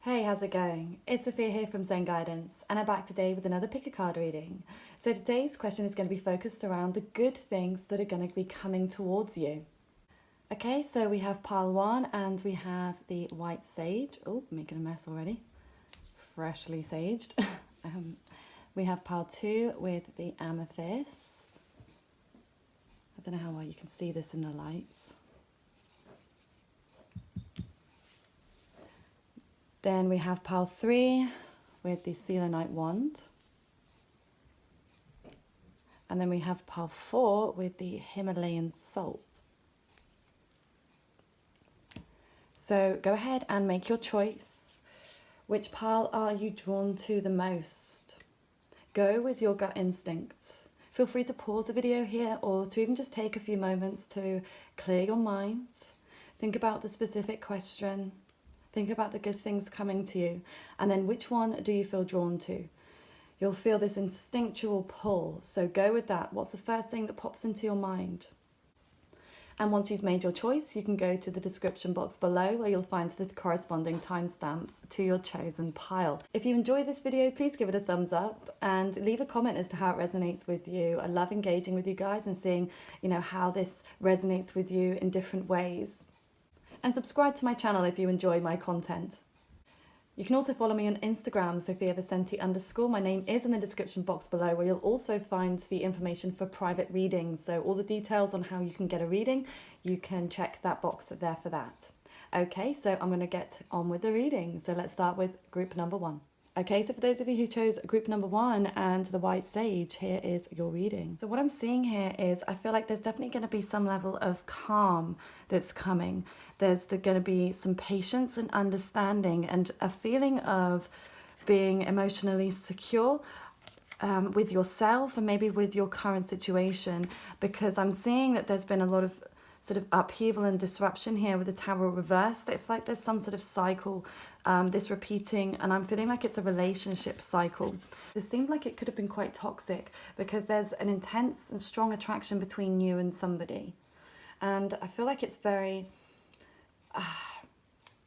Hey, how's it going? It's Sophia here from Zen Guidance, and I'm back today with another pick a card reading. So today's question is going to be focused around the good things that are going to be coming towards you. Okay, so we have pile 1 and we have the white sage. Oh, making a mess already. Freshly saged. We have pile 2 with the amethyst. I don't know how well you can see this in the lights. Then we have pile 3 with the selenite wand. And then we have pile 4 with the Himalayan salt. So go ahead and make your choice. Which pile are you drawn to the most? Go with your gut instinct. Feel free to pause the video here or to even just take a few moments to clear your mind. Think about the specific question. Think about the good things coming to you. And then which one do you feel drawn to? You'll feel this instinctual pull. So go with that. What's the first thing that pops into your mind? And once you've made your choice, you can go to the description box below where you'll find the corresponding timestamps to your chosen pile. If you enjoyed this video, please give it a thumbs up and leave a comment as to how it resonates with you. I love engaging with you guys and seeing, how this resonates with you in different ways. And subscribe to my channel if you enjoy my content. You can also follow me on Instagram, SophiaVicenti_. My name is in the description box below, where you'll also find the information for private readings. So all the details on how you can get a reading, you can check that box there for that. Okay, so I'm going to get on with the reading. So let's start with group number 1. Okay, so for those of you who chose group number 1 and the white sage, here is your reading. So what I'm seeing here is I feel like there's definitely going to be some level of calm that's coming. There's going to be some patience and understanding and a feeling of being emotionally secure with yourself and maybe with your current situation, because I'm seeing that there's been a lot of sort of upheaval and disruption here with the Tower reversed. It's like there's some sort of cycle, this repeating, and I'm feeling like it's a relationship cycle. This seemed like it could have been quite toxic because there's an intense and strong attraction between you and somebody. And I feel like it's very,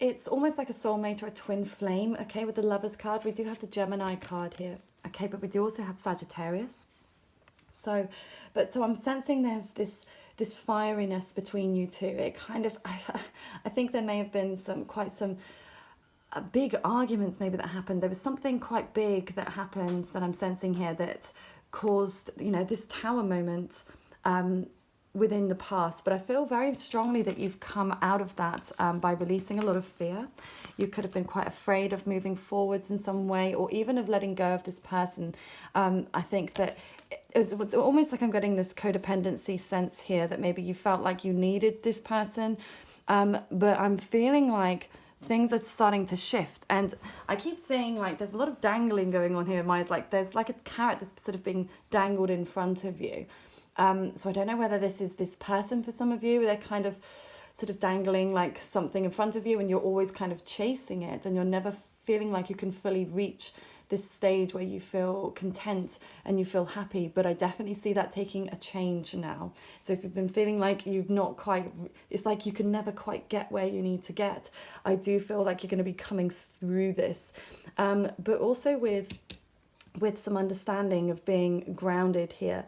it's almost like a soulmate or a twin flame, okay, with the Lovers card. We do have the Gemini card here, okay, but we do also have Sagittarius. So I'm sensing there's this fieriness between you two. It kind of, I think there may have been some big arguments maybe that happened. There was something quite big that happened that I'm sensing here that caused, this Tower moment within the past. But I feel very strongly that you've come out of that by releasing a lot of fear. You could have been quite afraid of moving forwards in some way, or even of letting go of this person. I think that it's almost like I'm getting this codependency sense here, that maybe you felt like you needed this person, but I'm feeling like things are starting to shift. And I keep seeing like there's a lot of dangling going on here in my eyes, like there's like a carrot that's sort of being dangled in front of you. So I don't know whether this is this person for some of you. They're kind of sort of dangling like something in front of you and you're always kind of chasing it and you're never feeling like you can fully reach this stage where you feel content and you feel happy. But I definitely see that taking a change now. So if you've been feeling like you've not quite, it's like you can never quite get where you need to get, I do feel like you're going to be coming through this. But also with some understanding of being grounded here.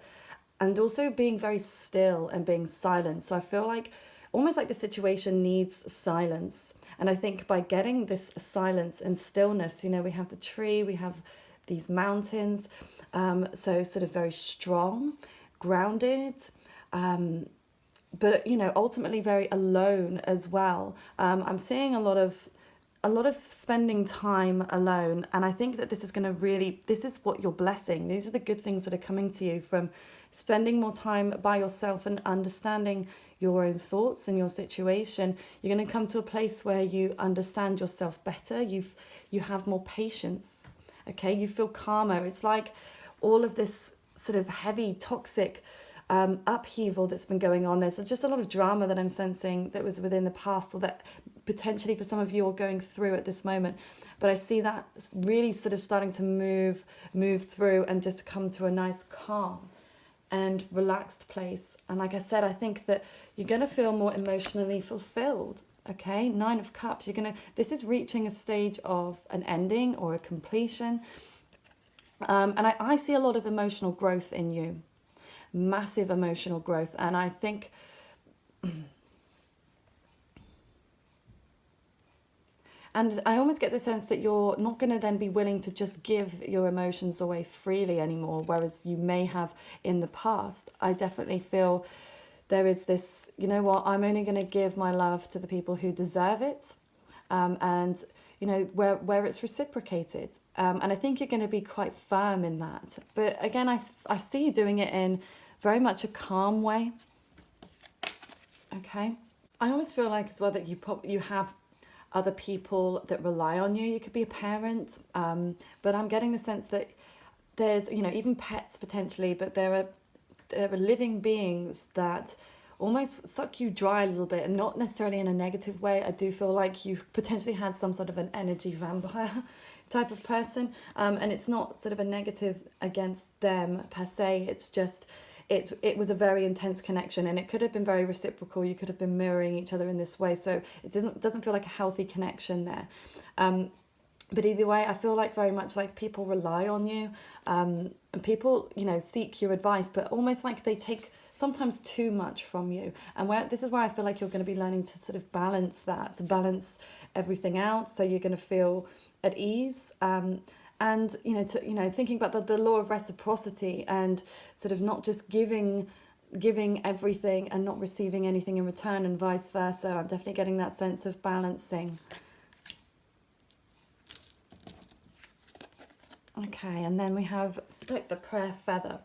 And also being very still and being silent. So I feel like almost like the situation needs silence. And I think by getting this silence and stillness, we have the tree, we have these mountains. So sort of very strong, grounded, but, ultimately very alone as well. I'm seeing a lot of spending time alone. And I think that this is going to really, this is what you're blessing. These are the good things that are coming to you from spending more time by yourself and understanding your own thoughts and your situation. You're going to come to a place where you understand yourself better. You have more patience. Okay, you feel calmer. It's like all of this sort of heavy, toxic upheaval that's been going on. There's just a lot of drama that I'm sensing that was within the past, or that potentially for some of you are going through at this moment. But I see that really sort of starting to move through and just come to a nice calm and relaxed place. And like I said, I think that you're going to feel more emotionally fulfilled. Okay, Nine of Cups. This is reaching a stage of an ending or a completion. And I see a lot of emotional growth in you, massive emotional growth. And I think, and I almost get the sense that you're not going to then be willing to just give your emotions away freely anymore, whereas you may have in the past. I definitely feel there is this, you know what, I'm only going to give my love to the people who deserve it. And you know, where it's reciprocated. And I think you're going to be quite firm in that. But again, I see you doing it in very much a calm way. Okay. I almost feel like as well that you have other people that rely on you. You could be a parent, but I'm getting the sense that there's, you know, even pets potentially, but there are living beings that almost suck you dry a little bit, and not necessarily in a negative way. I do feel like you potentially had some sort of an energy vampire type of person, and it's not sort of a negative against them per se. It's just it was a very intense connection, and it could have been very reciprocal. You could have been mirroring each other in this way, so it doesn't feel like a healthy connection there. But either way, I feel like very much like people rely on you, and people, you know, seek your advice, but almost like they take sometimes too much from you. And this is where I feel like you're going to be learning to sort of balance that, to balance everything out, so you're going to feel at ease. And thinking about the law of reciprocity, and sort of not just giving everything and not receiving anything in return, and vice versa. I'm definitely getting that sense of balancing. Okay, and then we have like the prayer feather.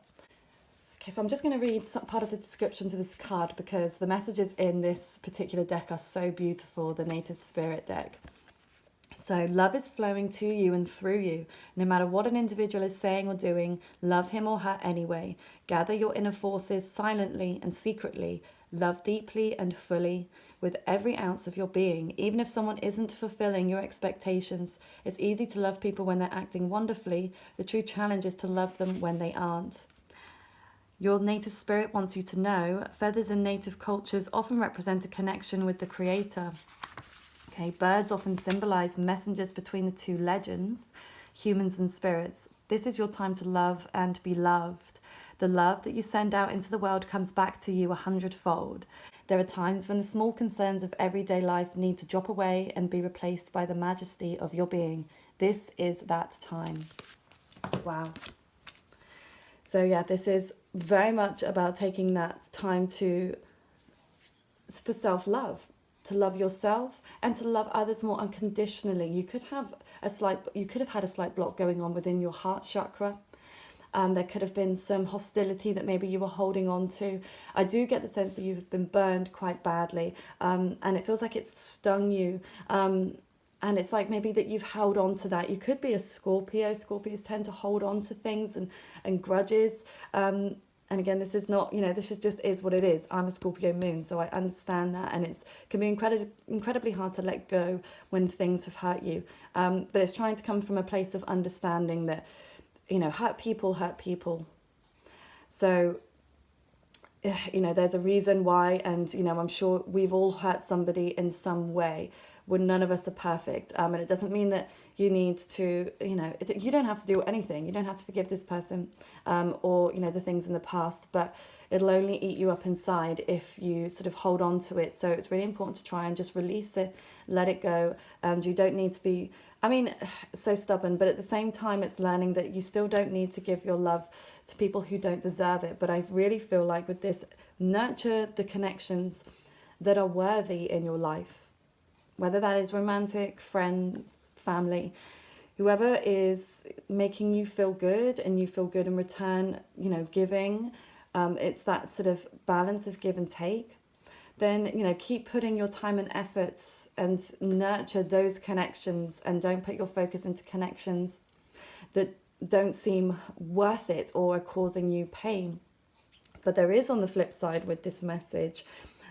Okay, so I'm just going to read some part of the description to this card, because the messages in this particular deck are so beautiful, the Native Spirit deck. So love is flowing to you and through you. No matter what an individual is saying or doing, love him or her anyway. Gather your inner forces silently and secretly. Love deeply and fully with every ounce of your being. Even if someone isn't fulfilling your expectations, it's easy to love people when they're acting wonderfully. The true challenge is to love them when they aren't. Your native spirit wants you to know, feathers in native cultures often represent a connection with the Creator. Okay, birds often symbolize messengers between the two legends, humans and spirits. This is your time to love and be loved. The love that you send out into the world comes back to you 100-fold. There are times when the small concerns of everyday life need to drop away and be replaced by the majesty of your being. This is that time. Wow. So yeah, this is very much about taking that time for self-love, to love yourself and to love others more unconditionally. You could have had a slight block going on within your heart chakra. There could have been some hostility that maybe you were holding on to. I do get the sense that you've been burned quite badly, and it feels like it's stung you. And it's like maybe that you've held on to that. You could be a Scorpio. Scorpios tend to hold on to things and grudges. And again, this is not, this is what it is. I'm a Scorpio moon, so I understand that. And it can be incredibly hard to let go when things have hurt you. But it's trying to come from a place of understanding that, hurt people hurt people. So, there's a reason why. And, I'm sure we've all hurt somebody in some way. None of us are perfect. And it doesn't mean that you need to, you don't have to do anything. You don't have to forgive this person or, the things in the past, but it'll only eat you up inside if you sort of hold on to it. So it's really important to try and just release it, let it go. And you don't need to be, so stubborn, but at the same time, it's learning that you still don't need to give your love to people who don't deserve it. But I really feel like with this, nurture the connections that are worthy in your life. Whether that is romantic, friends, family, whoever is making you feel good and you feel good in return, giving, it's that sort of balance of give and take. Then, keep putting your time and efforts and nurture those connections, and don't put your focus into connections that don't seem worth it or are causing you pain. But there is, on the flip side with this message,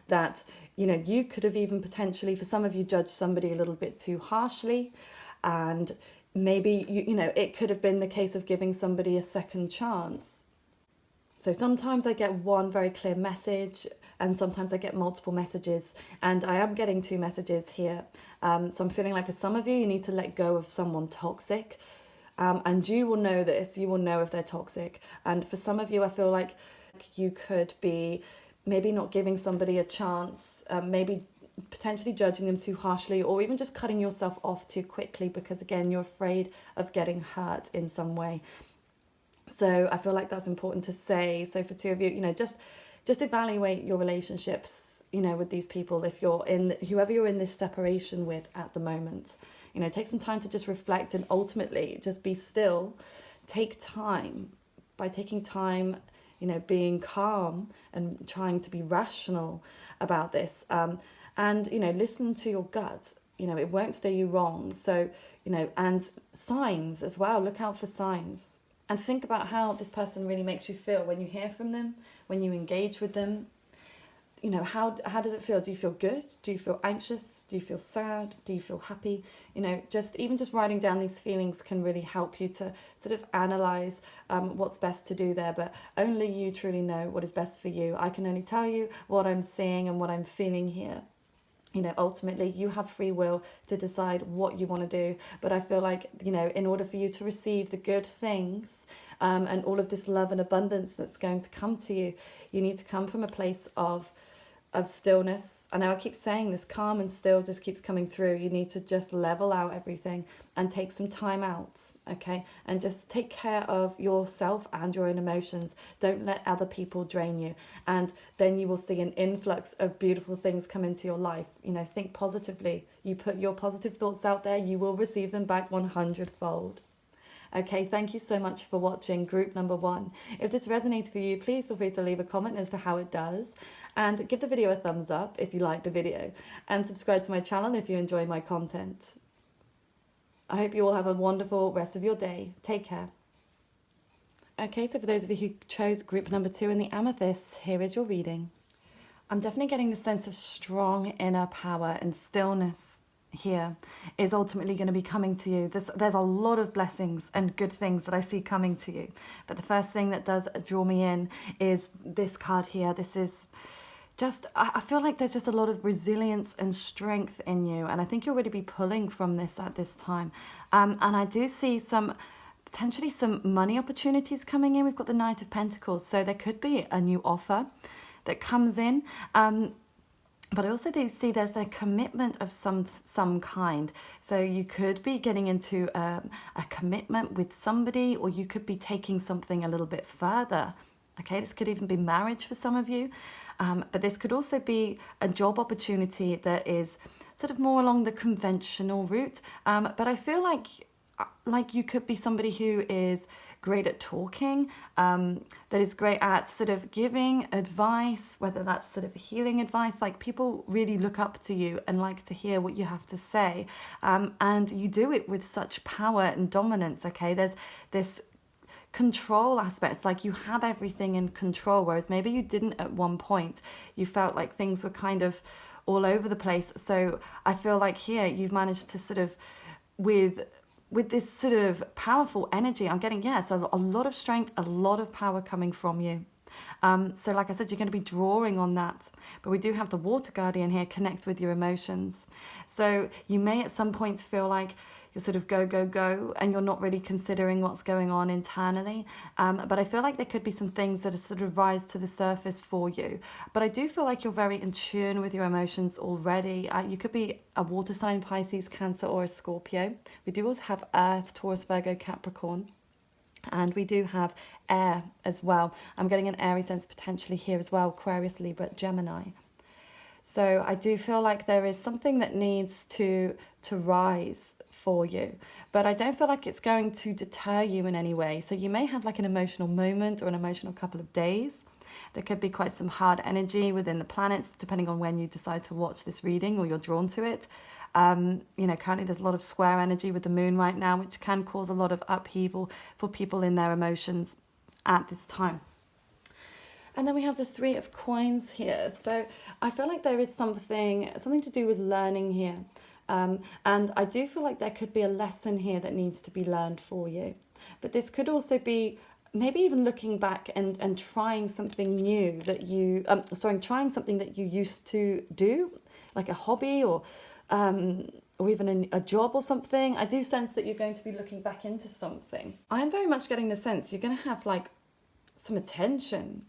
that you could have even potentially, for some of you, judged somebody a little bit too harshly, and maybe it could have been the case of giving somebody a second chance. So sometimes I get one very clear message, and sometimes I get multiple messages, and I am getting two messages here. So I'm feeling like for some of you, you need to let go of someone toxic. And you will know this, you will know if they're toxic. And for some of you, I feel like you could be maybe not giving somebody a chance, maybe potentially judging them too harshly, or even just cutting yourself off too quickly because, again, you're afraid of getting hurt in some way. So I feel like that's important to say. So for two of you, just evaluate your relationships, with these people. If you're in, whoever you're in this separation with at the moment, take some time to just reflect, and ultimately just be still. Take time. By taking time, being calm and trying to be rational about this, and listen to your gut. It won't steer you wrong. So, and signs as well. Look out for signs. And think about how this person really makes you feel when you hear from them, when you engage with them. How does it feel? Do you feel good? Do you feel anxious? Do you feel sad? Do you feel happy? Just writing down these feelings can really help you to sort of analyze what's best to do there. But only you truly know what is best for you. I can only tell you what I'm seeing and what I'm feeling here. Ultimately you have free will to decide what you want to do. But I feel like, in order for you to receive the good things and all of this love and abundance that's going to come to you, you need to come from a place of stillness. I know I keep saying this, calm and still just keeps coming through. You need to just level out everything and take some time out, okay? And just take care of yourself and your own emotions. Don't let other people drain you. And then you will see an influx of beautiful things come into your life. Think positively. You put your positive thoughts out there, you will receive them back 100-fold. Okay, thank you so much for watching group number 1. If this resonates for you, please feel free to leave a comment as to how it does. And give the video a thumbs up if you like the video. And subscribe to my channel if you enjoy my content. I hope you all have a wonderful rest of your day. Take care. Okay, so for those of you who chose group number 2 in the amethyst, here is your reading. I'm definitely getting the sense of strong inner power and stillness here is ultimately going to be coming to you. There's a lot of blessings and good things that I see coming to you. But the first thing that does draw me in is this card here. This is just, I feel like there's just a lot of resilience and strength in you. And I think you'll really be pulling from this at this time. And I do see potentially some money opportunities coming in. We've got the Knight of Pentacles. So there could be a new offer that comes in. But I also see there's a commitment of some kind. So you could be getting into a commitment with somebody, or you could be taking something a little bit further. Okay, this could even be marriage for some of you. But this could also be a job opportunity that is sort of more along the conventional route. But I feel like you could be somebody who is great at talking, that is great at sort of giving advice, whether that's sort of healing advice. Like, people really look up to you and like to hear what you have to say. And you do it with such power and dominance, okay? There's this control aspects, like you have everything in control, whereas maybe you didn't at one point. You felt like things were kind of all over the place. So I feel like here you've managed to sort of, with this sort of powerful energy, I'm getting, so a lot of strength, a lot of power coming from you. So like I said, you're going to be drawing on that. But we do have the Water Guardian here, connects with your emotions. So you may at some points feel like you're sort of go, and you're not really considering what's going on internally. But I feel like there could be some things that are sort of rise to the surface for you. But I do feel like you're very in tune with your emotions already. You could be a water sign, Pisces, Cancer, or a Scorpio. We do also have Earth, Taurus, Virgo, Capricorn. And we do have air as well. I'm getting an airy sense potentially here as well, Aquarius, Libra, Gemini. So I do feel like there is something that needs to rise for you, but I don't feel like it's going to deter you in any way. So you may have like an emotional moment or an emotional couple of days. There could be quite some hard energy within the planets, depending on when you decide to watch this reading or you're drawn to it. Currently there's a lot of square energy with the moon right now, which can cause a lot of upheaval for people in their emotions at this time. And then we have the Three of Coins here. So I feel like there is something to do with learning here. And I do feel like there could be a lesson here that needs to be learned for you. But this could also be maybe even looking back and trying something new that you, trying something that you used to do, like a hobby or even a job or something. I do sense that you're going to be looking back into something. I'm very much getting the sense you're going to have like some attention.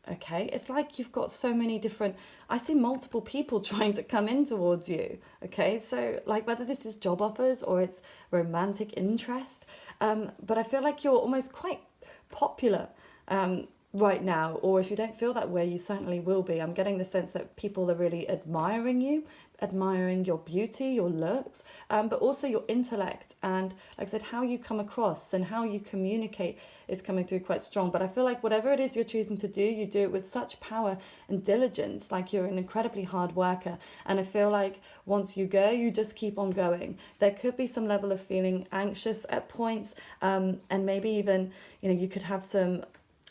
Okay, it's like you've got so many different, I see multiple people trying to come in towards you. Okay, so like whether this is job offers or it's romantic interest, but I feel like you're almost quite popular right now, or if you don't feel that way, you certainly will be. I'm getting the sense that people are really admiring you, admiring your beauty, your looks, but also your intellect, and like I said, how you come across and how you communicate is coming through quite strong. But I feel like whatever it is you're choosing to do, you do it with such power and diligence, like you're an incredibly hard worker. And I feel like once you go, you just keep on going. There could be some level of feeling anxious at points, and maybe even, you could have some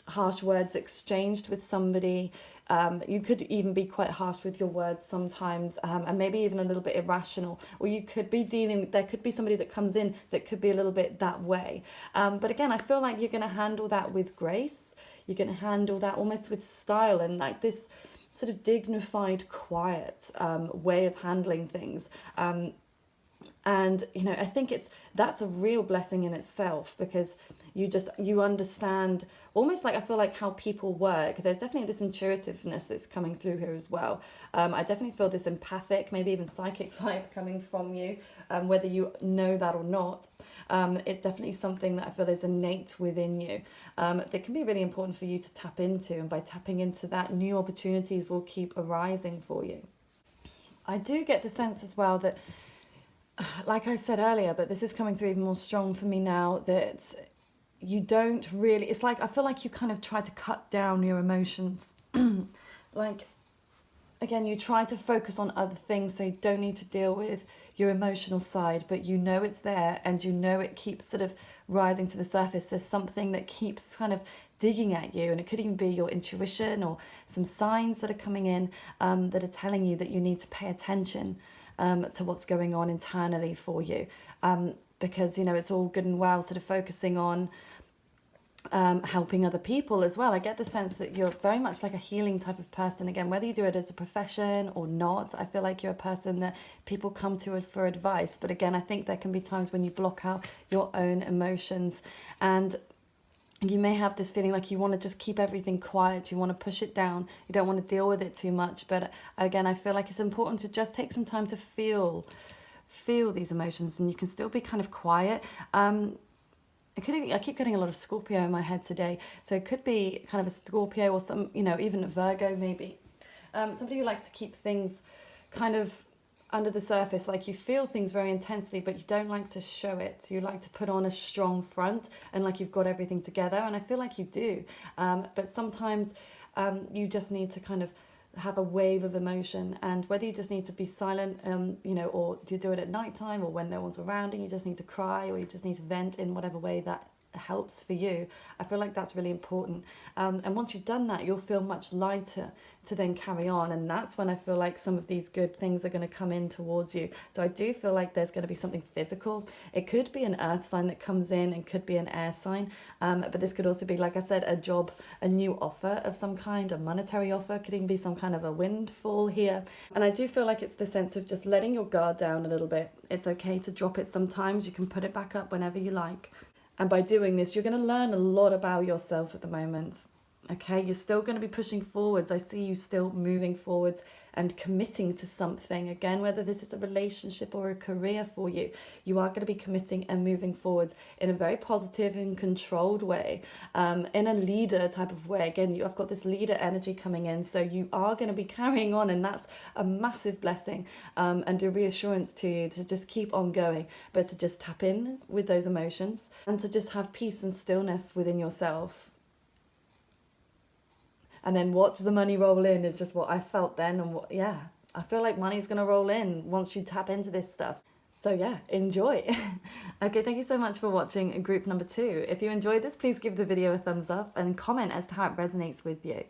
harsh words exchanged with somebody. You could even be quite harsh with your words sometimes, and maybe even a little bit irrational. Or you could be there could be somebody that comes in that could be a little bit that way. But again, I feel like you're going to handle that with grace. You're going to handle that almost with style and like this sort of dignified, quiet way of handling things. And I think that's a real blessing in itself, because you understand almost like, I feel like how people work. There's definitely this intuitiveness that's coming through here as well. I definitely feel this empathic, maybe even psychic vibe coming from you, whether you know that or not. It's definitely something that I feel is innate within you, that can be really important for you to tap into, and by tapping into that, new opportunities will keep arising for you. I do get the sense as well that, like I said earlier, but this is coming through even more strong for me now, that you don't really, it's like, I feel like you kind of try to cut down your emotions. Like, again, you try to focus on other things so you don't need to deal with your emotional side, but it's there, and it keeps sort of rising to the surface. There's something that keeps kind of digging at you, and it could even be your intuition or some signs that are coming in, that are telling you that you need to pay attention to what's going on internally for you, because it's all good and well sort of focusing on helping other people as well. I get the sense that you're very much like a healing type of person. Again, whether you do it as a profession or not, I feel like you're a person that people come to for advice. But again, I think there can be times when you block out your own emotions, and you may have this feeling like you want to just keep everything quiet, you want to push it down, you don't want to deal with it too much. But again, I feel like it's important to just take some time to feel these emotions, and you can still be kind of quiet. I keep getting a lot of Scorpio in my head today, so it could be kind of a Scorpio, or some, even a Virgo maybe. Somebody who likes to keep things kind of under the surface, like you feel things very intensely, but you don't like to show it. You like to put on a strong front and like you've got everything together, and I feel like you do. But sometimes you just need to kind of have a wave of emotion, and whether you just need to be silent, or you do it at nighttime or when no one's around and you just need to cry, or you just need to vent in whatever way that helps for you. I feel like that's really important, and once you've done that, you'll feel much lighter to then carry on, and that's when I feel like some of these good things are going to come in towards you. So I do feel like there's going to be something physical. It could be an earth sign that comes in, and could be an air sign, but this could also be, like I said, a job, a new offer of some kind, a monetary offer, could even be some kind of a windfall here. And I do feel like it's the sense of just letting your guard down a little bit. It's okay to drop it sometimes. You can put it back up whenever you like. And by doing this, you're going to learn a lot about yourself at the moment. Okay, you're still going to be pushing forwards. I see you still moving forwards and committing to something. Again, whether this is a relationship or a career for you, you are going to be committing and moving forwards in a very positive and controlled way, in a leader type of way. Again, I've got this leader energy coming in, so you are going to be carrying on, and that's a massive blessing, and a reassurance to you to just keep on going, but to just tap in with those emotions and to just have peace and stillness within yourself. And then watch the money roll in is just what I felt then. And I feel like money's going to roll in once you tap into this stuff. So yeah, enjoy. Okay, thank you so much for watching group number 2. If you enjoyed this, please give the video a thumbs up and comment as to how it resonates with you.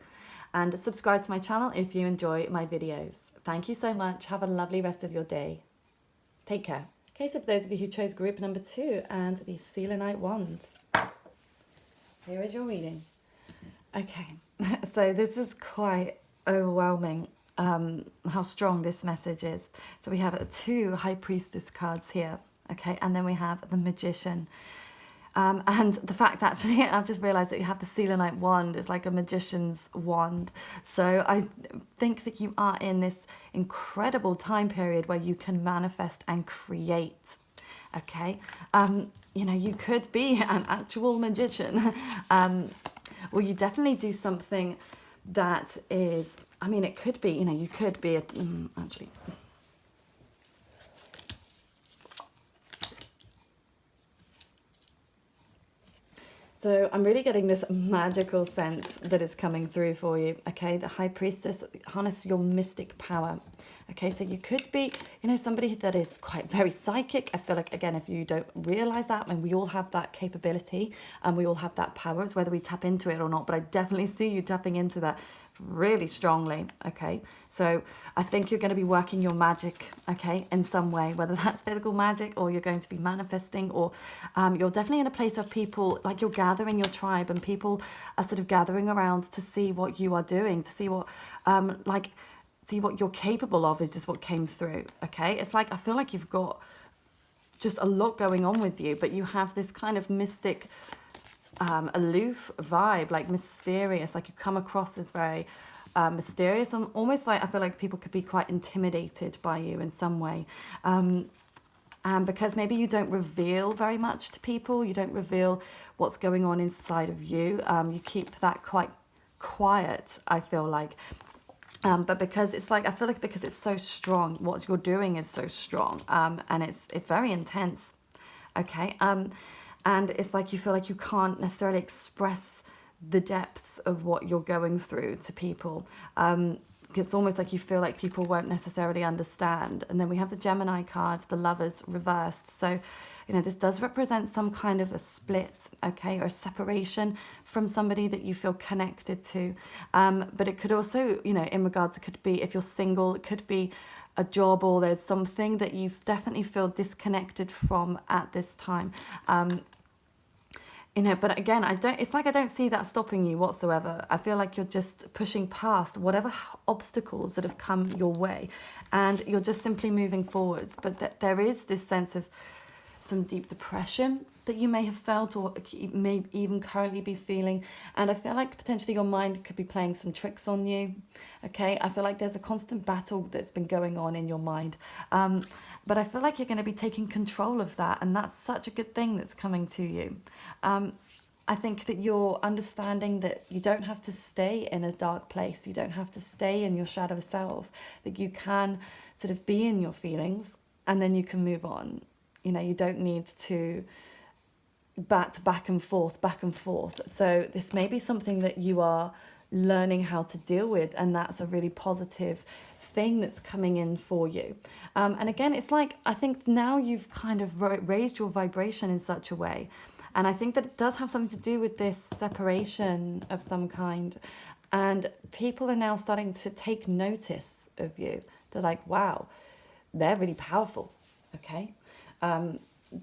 And subscribe to my channel if you enjoy my videos. Thank you so much. Have a lovely rest of your day. Take care. Okay, so for those of you who chose group number 2 and the selenite wand, here is your reading. Okay, so this is quite overwhelming, how strong this message is. So we have 2 High Priestess cards here, okay, and then we have the Magician. And the fact actually, I've just realised that you have the selenite wand. It's like a magician's wand. So I think that you are in this incredible time period where you can manifest and create. Okay, you know, you could be an actual magician. Well, you definitely do something that is, I mean, it could be, you know, you could be actually. So I'm really getting this magical sense that is coming through for you, okay? The High Priestess, harness your mystic power, okay? So you could be, you know, somebody that is quite very psychic. I feel like, again, if you don't realize that, and we all have that capability and we all have that power, it's whether we tap into it or not, but I definitely see you tapping into that really strongly, okay? So I think you're going to be working your magic, okay, in some way, whether that's physical magic or you're going to be manifesting, or you're definitely in a place of people, like you're gathering your tribe and people are sort of gathering around to see what you are doing, to see what see what you're capable of, is just what came through, okay? It's like, I feel like you've got just a lot going on with you, but you have this kind of mystic, aloof vibe, like mysterious, like you come across as very mysterious, and almost like I feel like people could be quite intimidated by you in some way, and because maybe you don't reveal very much to people, you don't reveal what's going on inside of you, you keep that quite quiet, I feel like. But because it's like, I feel like because it's so strong, what you're doing is so strong, and it's very intense, okay? And it's like you feel like you can't necessarily express the depths of what you're going through to people. It's almost like you feel like people won't necessarily understand. And then we have the Gemini card, the Lovers reversed. So, you know, this does represent some kind of a split, okay, or a separation from somebody that you feel connected to. But it could also, you know, in regards, it could be, if you're single, it could be a job, or there's something that you definitely feel disconnected from at this time. You know, but again, it's like I don't see that stopping you whatsoever. I feel like you're just pushing past whatever obstacles that have come your way, and you're just simply moving forwards. But there is this sense of some deep depression that you may have felt, or may even currently be feeling. And I feel like potentially your mind could be playing some tricks on you, okay? I feel like there's a constant battle that's been going on in your mind. But I feel like you're going to be taking control of that, and that's such a good thing that's coming to you. I think that you're understanding that you don't have to stay in a dark place. You don't have to stay in your shadow self, that you can sort of be in your feelings and then you can move on. You know, you don't need to bat back and forth. So this may be something that you are learning how to deal with, and that's a really positive thing that's coming in for you. And again, it's like, I think now you've kind of raised your vibration in such a way, and I think that it does have something to do with this separation of some kind, and people are now starting to take notice of you. They're like, wow, they're really powerful, okay?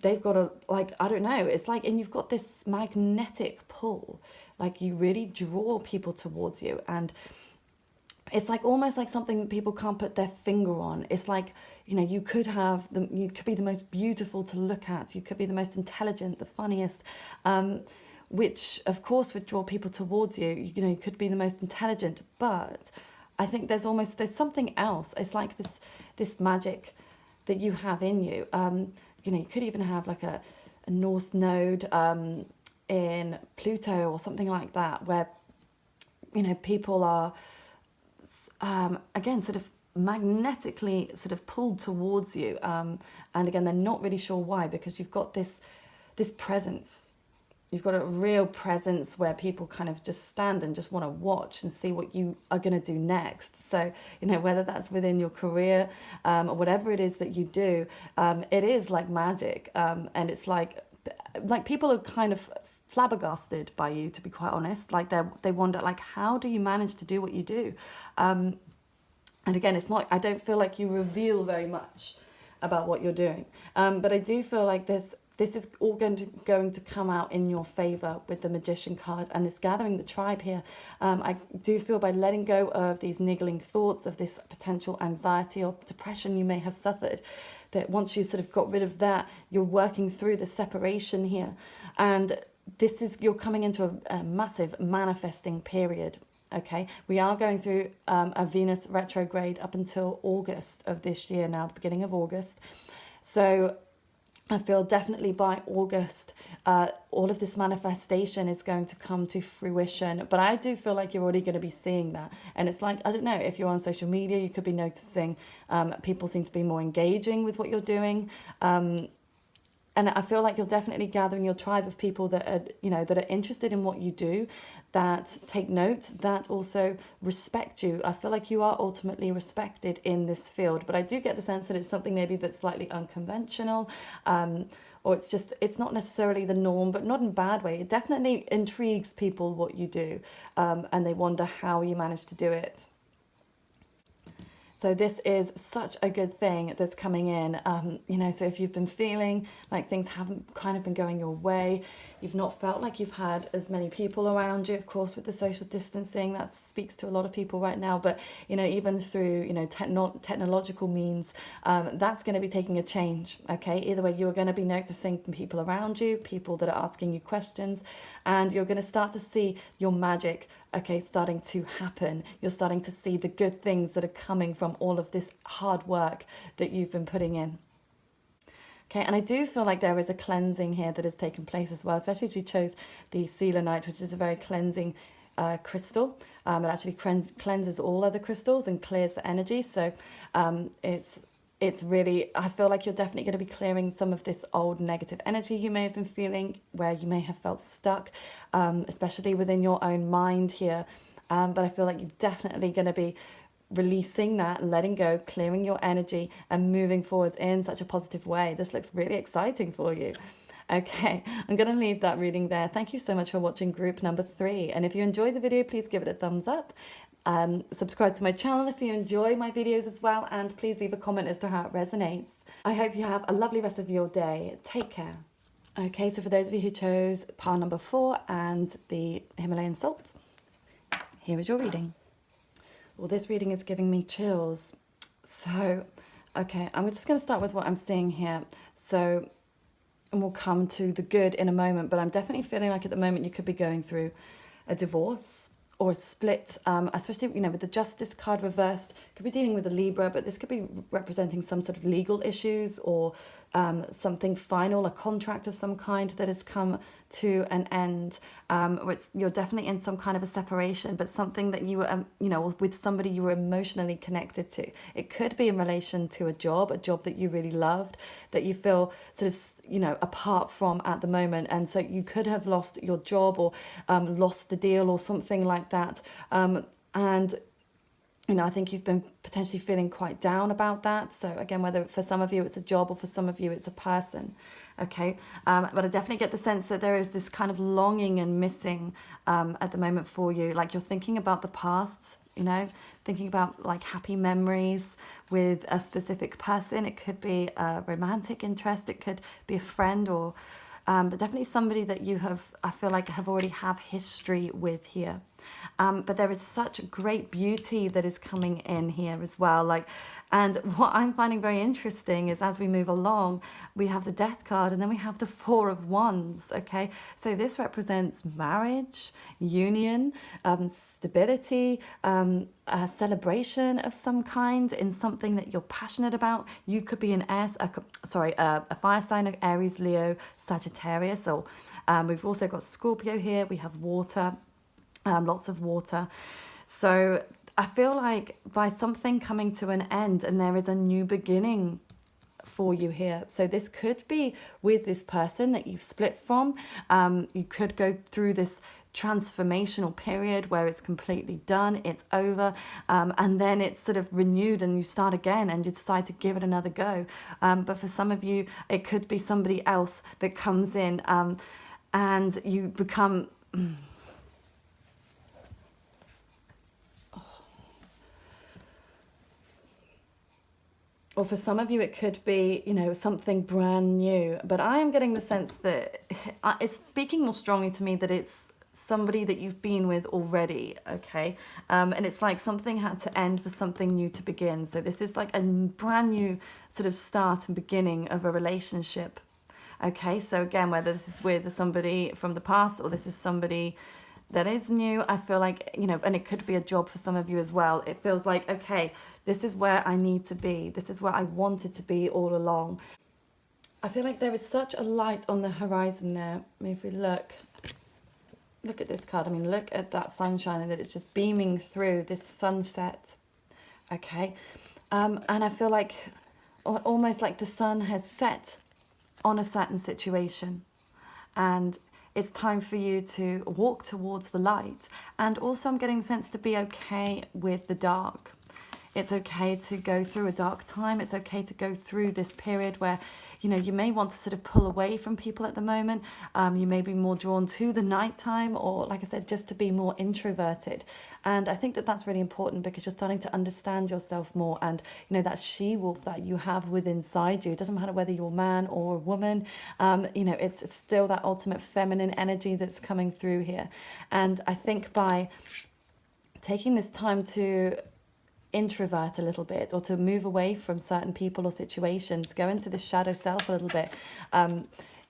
They've got a, like, I don't know, it's like, and you've got this magnetic pull, like you really draw people towards you, and it's like almost like something people can't put their finger on. It's like, you know, you could be the most beautiful to look at, you could be the most intelligent, the funniest, which of course would draw people towards you. You know, you could be the most intelligent, but I think there's something else. It's like this magic that you have in you. You know, you could even have like a north node in Pluto or something like that, where, you know, people are, again, sort of magnetically sort of pulled towards you. And again, they're not really sure why, because you've got this presence. You've got a real presence where people kind of just stand and just want to watch and see what you are going to do next. So, you know, whether that's within your career or whatever it is that you do, it is like magic. And it's like people are kind of flabbergasted by you, to be quite honest. Like they wonder, like, how do you manage to do what you do? And again, it's not, I don't feel like you reveal very much about what you're doing. But I do feel like there's this is all going to come out in your favor with the Magician card and this gathering the tribe here. I do feel by letting go of these niggling thoughts, of this potential anxiety or depression you may have suffered, that once you sort of got rid of that, you're working through the separation here. And you're coming into a massive manifesting period. Okay, we are going through a Venus retrograde up until August of this year now, the beginning of August. So I feel definitely by August, all of this manifestation is going to come to fruition. But I do feel like you're already going to be seeing that. And it's like, I don't know, if you're on social media, you could be noticing people seem to be more engaging with what you're doing. And I feel like you're definitely gathering your tribe of people that are, that are interested in what you do, that take note, that also respect you. I feel like you are ultimately respected in this field, but I do get the sense that it's something maybe that's slightly unconventional, or it's not necessarily the norm, but not in a bad way. It definitely intrigues people what you do, and they wonder how you manage to do it. So this is such a good thing that's coming in, so if you've been feeling like things haven't kind of been going your way, you've not felt like you've had as many people around you, of course, with the social distancing, that speaks to a lot of people right now, but, even through, technological means, that's going to be taking a change, okay? Either way, you're going to be noticing people around you, people that are asking you questions, and you're going to start to see your magic, okay, starting to happen. You're starting to see the good things that are coming from all of this hard work that you've been putting in. Okay, and I do feel like there is a cleansing here that has taken place as well, especially as you chose the selenite, which is a very cleansing crystal. It actually cleanses all other crystals and clears the energy. So it's really, I feel like you're definitely going to be clearing some of this old negative energy you may have been feeling, where you may have felt stuck, especially within your own mind here. But I feel like you're definitely going to be releasing that, letting go, clearing your energy and moving forwards in such a positive way. This looks really exciting for you. Okay, I'm going to leave that reading there. Thank you so much for watching group number 3. And if you enjoyed the video, please give it a thumbs up. Subscribe to my channel if you enjoy my videos as well, and please leave a comment as to how it resonates. I hope you have a lovely rest of your day. Take care. Okay, so for those of you who chose pile number 4 and the Himalayan salt, here is your reading. Well, this reading is giving me chills. So, okay, I'm just going to start with what I'm seeing here. So, and we'll come to the good in a moment, but I'm definitely feeling like at the moment you could be going through a divorce or a split, especially, with the Justice card reversed. Could be dealing with a Libra, but this could be representing some sort of legal issues or something final, a contract of some kind that has come to an end. You're definitely in some kind of a separation, but something that you were, with somebody you were emotionally connected to. It could be in relation to a job that you really loved, that you feel sort of, apart from at the moment. And so you could have lost your job or lost a deal or something like that. And I think you've been potentially feeling quite down about that. So again, whether for some of you it's a job or for some of you it's a person, okay? But I definitely get the sense that there is this kind of longing and missing at the moment for you. Like you're thinking about the past, thinking about like happy memories with a specific person. It could be a romantic interest. It could be a friend or... but definitely somebody that you I feel like already have history with here. But there is such great beauty that is coming in here as well. And what I'm finding very interesting is as we move along, we have the Death card and then we have the 4 of Wands, okay? So this represents marriage, union, stability, a celebration of some kind in something that you're passionate about. You could be a fire sign of Aries, Leo, Sagittarius. Or we've also got Scorpio here. We have water. Lots of water. So I feel like by something coming to an end and there is a new beginning for you here. So this could be with this person that you've split from. You could go through this transformational period where it's completely done, it's over, and then it's sort of renewed and you start again and you decide to give it another go. But for some of you, it could be somebody else that comes in and you become... or for some of you it could be, you know, something brand new. But I am getting the sense that it's speaking more strongly to me that it's somebody that you've been with already, okay? And it's like something had to end for something new to begin. So this is like a brand new sort of start and beginning of a relationship, okay? So again, whether this is with somebody from the past or this is somebody that is new, I feel like, you know, and it could be a job for some of you as well. It feels like, okay, this is where I need to be. This is where I wanted to be all along. I feel like there is such a light on the horizon there. I mean, if we look at this card, I mean, look at that sunshine and that it's just beaming through this sunset, okay? And I feel like almost like the sun has set on a certain situation, and it's time for you to walk towards the light. And also I'm getting the sense to be okay with the dark. It's okay to go through a dark time. It's okay to go through this period where, you know, you may want to sort of pull away from people at the moment. You may be more drawn to the nighttime, or like I said, just to be more introverted. And I think that that's really important because you're starting to understand yourself more. And, you know, that she-wolf that you have within inside you, it doesn't matter whether you're a man or a woman, you know, it's still that ultimate feminine energy that's coming through here. And I think by taking this time to introvert a little bit, or to move away from certain people or situations, go into the shadow self a little bit,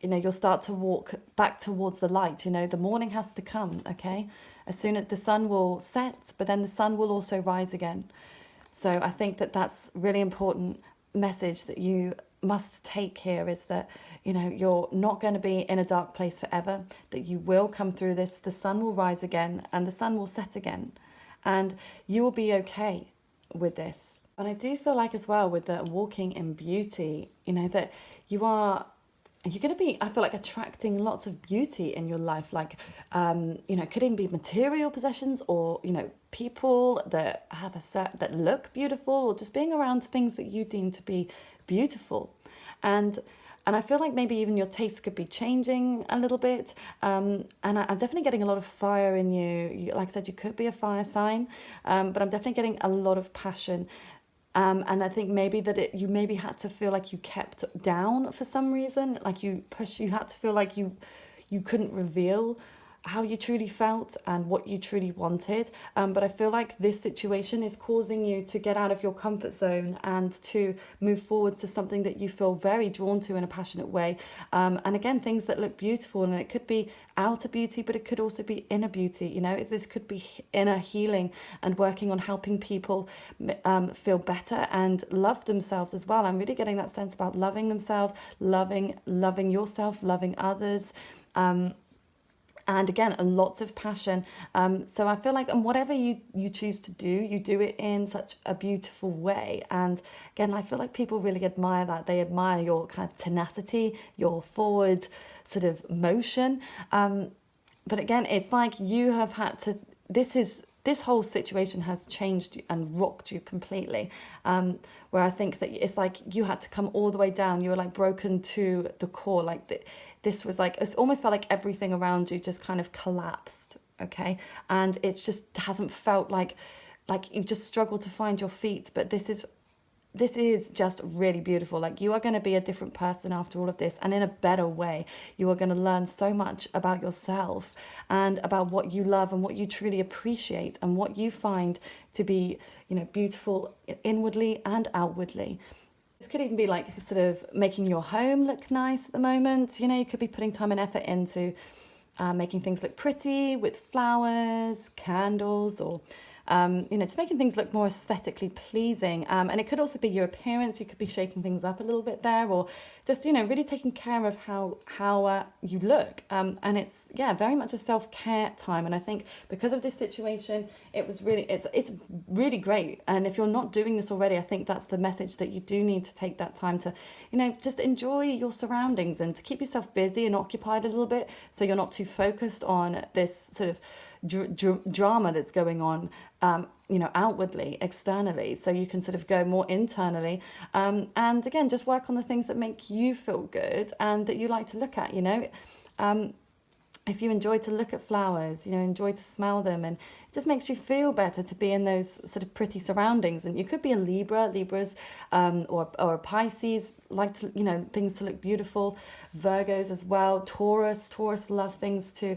you know, you'll start to walk back towards the light. You know, the morning has to come, okay? As soon as the sun will set, but then the sun will also rise again. So I think that that's really important message that you must take here, is that, you know, you're not going to be in a dark place forever, that you will come through this, the sun will rise again and the sun will set again, and you will be okay with this. And I do feel like as well with the walking in beauty, you know, that you're going to be, I feel like, attracting lots of beauty in your life, like, you know, could even be material possessions, or, you know, people that have that look beautiful, or just being around things that you deem to be beautiful. And I feel like maybe even your taste could be changing a little bit. And I'm definitely getting a lot of fire in you. Like I said, you could be a fire sign, but I'm definitely getting a lot of passion. And I think maybe that you maybe had to feel like you kept down for some reason, like you had to feel like you couldn't reveal how you truly felt and what you truly wanted. But I feel like this situation is causing you to get out of your comfort zone and to move forward to something that you feel very drawn to in a passionate way. And again, things that look beautiful, and it could be outer beauty, but it could also be inner beauty. You know, this could be inner healing and working on helping people feel better and love themselves as well. I'm really getting that sense about loving themselves, loving yourself, loving others. And again, lots of passion. So I feel like, and whatever you choose to do, you do it in such a beautiful way. And again, I feel like people really admire that. They admire your kind of tenacity, your forward sort of motion. But again, it's like you have had to, this whole situation has changed you and rocked you completely. Where I think that it's like you had to come all the way down. You were like broken to the core. Like this was like, it almost felt like everything around you just kind of collapsed. Okay. And it just hasn't felt like you've just struggled to find your feet. But this is just really beautiful. Like, you are going to be a different person after all of this, and in a better way. You are going to learn so much about yourself and about what you love and what you truly appreciate and what you find to be, you know, beautiful inwardly and outwardly. This could even be like sort of making your home look nice at the moment. You know, you could be putting time and effort into making things look pretty with flowers, candles, or you know, just making things look more aesthetically pleasing. And it could also be your appearance. You could be shaking things up a little bit there, or just, you know, really taking care of how you look. And it's, yeah, very much a self-care time. And I think because of this situation, it's really great. And if you're not doing this already, I think that's the message, that you do need to take that time to, you know, just enjoy your surroundings and to keep yourself busy and occupied a little bit, so you're not too focused on this sort of drama that's going on, you know, outwardly, externally, so you can sort of go more internally, and again, just work on the things that make you feel good and that you like to look at, you know. if you enjoy to look at flowers, you know, enjoy to smell them, and it just makes you feel better to be in those sort of pretty surroundings. And you could be a Libras, or a Pisces, like to, you know, things to look beautiful. Virgos as well. Taurus love things to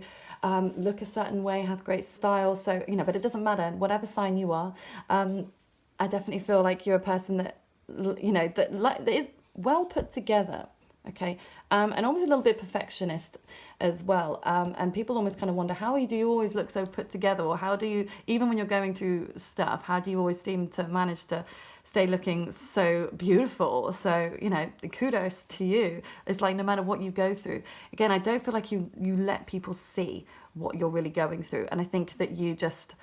look a certain way, have great style. So, you know, but it doesn't matter, whatever sign you are. I definitely feel like you're a person that, you know, that is well put together. Okay, and always a little bit perfectionist as well, and people almost kind of wonder, how do you always look so put together, or how do you, even when you're going through stuff, how do you always seem to manage to stay looking so beautiful? So, you know, kudos to you. It's like, no matter what you go through, again, I don't feel like you let people see what you're really going through, and I think that you just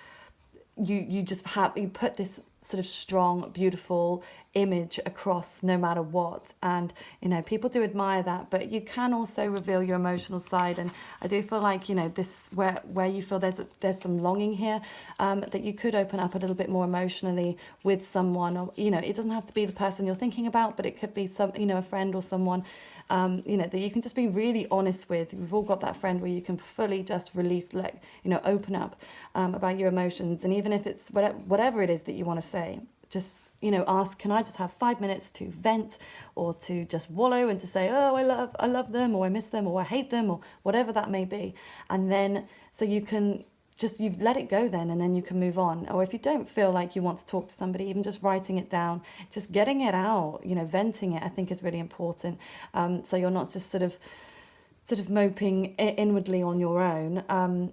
you put this sort of strong, beautiful image across no matter what. And, you know, people do admire that, but you can also reveal your emotional side. And I do feel like, you know, this where you feel there's some longing here, that you could open up a little bit more emotionally with someone. Or, you know, it doesn't have to be the person you're thinking about, but it could be some, you know, a friend or someone, you know, that you can just be really honest with. We've all got that friend where you can fully just release, like, you know, open up about your emotions. And even if it's whatever it is that you want to say, just, you know, ask, can I just have 5 minutes to vent, or to just wallow and to say, oh, I love them, or I miss them, or I hate them, or whatever that may be. And then, so you can just, you let it go then, and then you can move on. Or if you don't feel like you want to talk to somebody, even just writing it down, just getting it out, you know, venting it, I think is really important. So you're not just sort of moping inwardly on your own.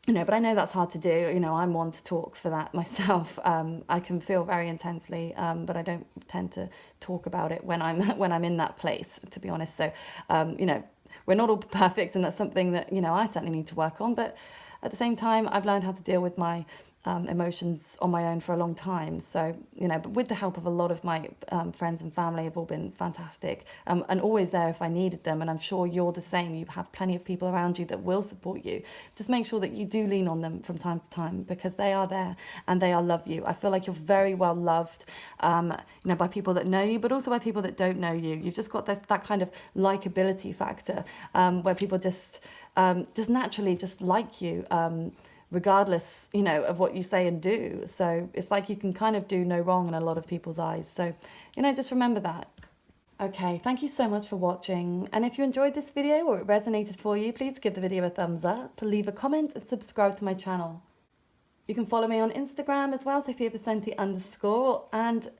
You know, but I know that's hard to do. You know, I'm one to talk for that myself. I can feel very intensely, but I don't tend to talk about it when I'm in that place, to be honest. So, you know, we're not all perfect, and that's something that, you know, I certainly need to work on. But at the same time, I've learned how to deal with my emotions on my own for a long time. So, you know, but with the help of a lot of my friends and family, have all been fantastic, and always there if I needed them. And I'm sure you're the same. You have plenty of people around you that will support you. Just make sure that you do lean on them from time to time, because they are there and they love you. I feel like you're very well loved, you know, by people that know you, but also by people that don't know you. You've just got that kind of likability factor, where people just naturally just like you, regardless, you know, of what you say and do. So it's like you can kind of do no wrong in a lot of people's eyes. So, you know, just remember that. Okay, thank you so much for watching. And if you enjoyed this video, or it resonated for you, please give the video a thumbs up, leave a comment, and subscribe to my channel. You can follow me on Instagram as well, @SophiaVicente_, and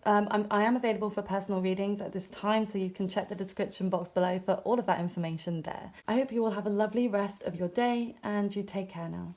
I am available for personal readings at this time, so you can check the description box below for all of that information there. I hope you all have a lovely rest of your day, and you take care now.